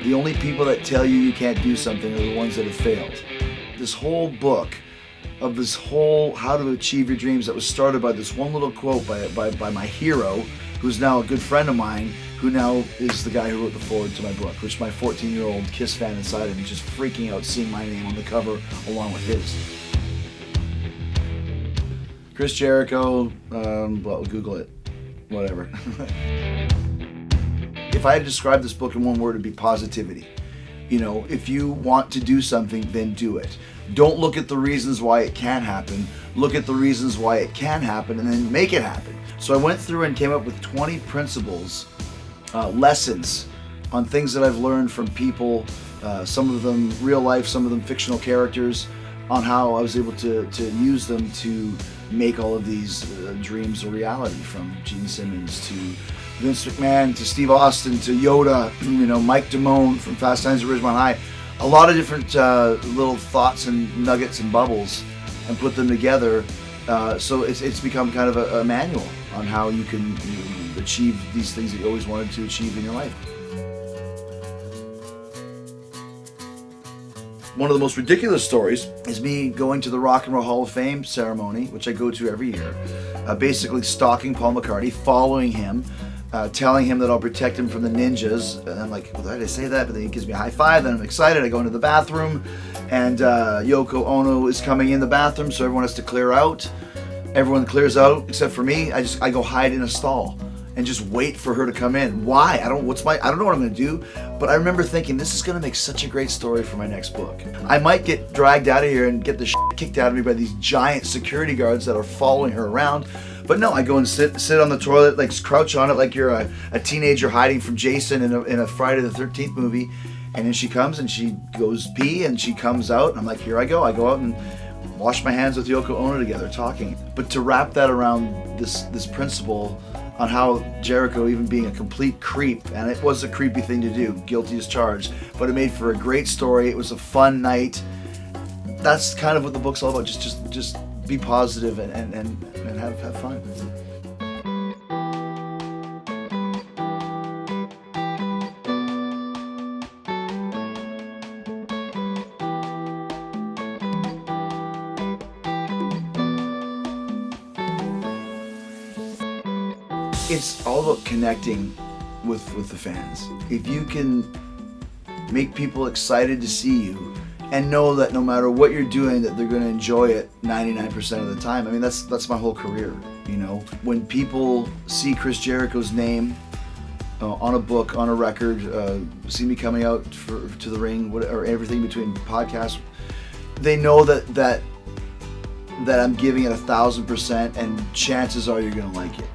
The only people that tell you you can't do something are the ones that have failed. This whole book of this whole how to achieve your dreams that was started by this one little quote by my hero, who's now a good friend of mine, who now is the guy who wrote the foreword to my book, which my 14-year-old Kiss fan inside of me just freaking out seeing my name on the cover along with his. Chris Jericho, well, Google it, whatever. If I had to describe this book in one word, it'd be positivity. You know, if you want to do something, then do it. Don't look at the reasons why it can't happen. Look at the reasons why it can happen and then make it happen. So I went through and came up with 20 principles, lessons on things that I've learned from people, some of them real life, some of them fictional characters, on how I was able to use them to make all of these dreams a reality, from Gene Simmons to Vince McMahon to Steve Austin to Yoda, you know, Mike Damone from Fast Times at Ridgemont High. A lot of different little thoughts and nuggets and bubbles, and put them together. So it's become kind of a manual on how you can achieve these things that you always wanted to achieve in your life. One of the most ridiculous stories is me going to the Rock and Roll Hall of Fame ceremony, which I go to every year, basically stalking Paul McCartney, following him, telling him that I'll protect him from the ninjas. And I'm like, well, why did I say that? But then he gives me a high five, then I'm excited. I go into the bathroom, and Yoko Ono is coming in the bathroom, so everyone has to clear out. Everyone clears out except for me. I go hide in a stall and just wait for her to come in. Why? I don't know what I'm gonna do, but I remember thinking, this is gonna make such a great story for my next book. I might get dragged out of here and get the shit kicked out of me by these giant security guards that are following her around. But no, I go and sit on the toilet, like crouch on it like you're a teenager hiding from Jason in a Friday the 13th movie. And then she comes and she goes pee and she comes out, and I'm like, here I go. I go out and wash my hands with Yoko Ono together, talking. But to wrap that around this principle on how Jericho, even being a complete creep, and it was a creepy thing to do, guilty as charged, but it made for a great story. It was a fun night. That's kind of what the book's all about. Just be positive and have fun. It's all about connecting with the fans. If you can make people excited to see you and know that no matter what you're doing, that they're going to enjoy it 99% of the time. I mean, that's my whole career, you know. When people see Chris Jericho's name on a book, on a record, see me coming out to the ring, or everything between podcasts, they know that I'm giving it 1,000%, and chances are you're going to like it.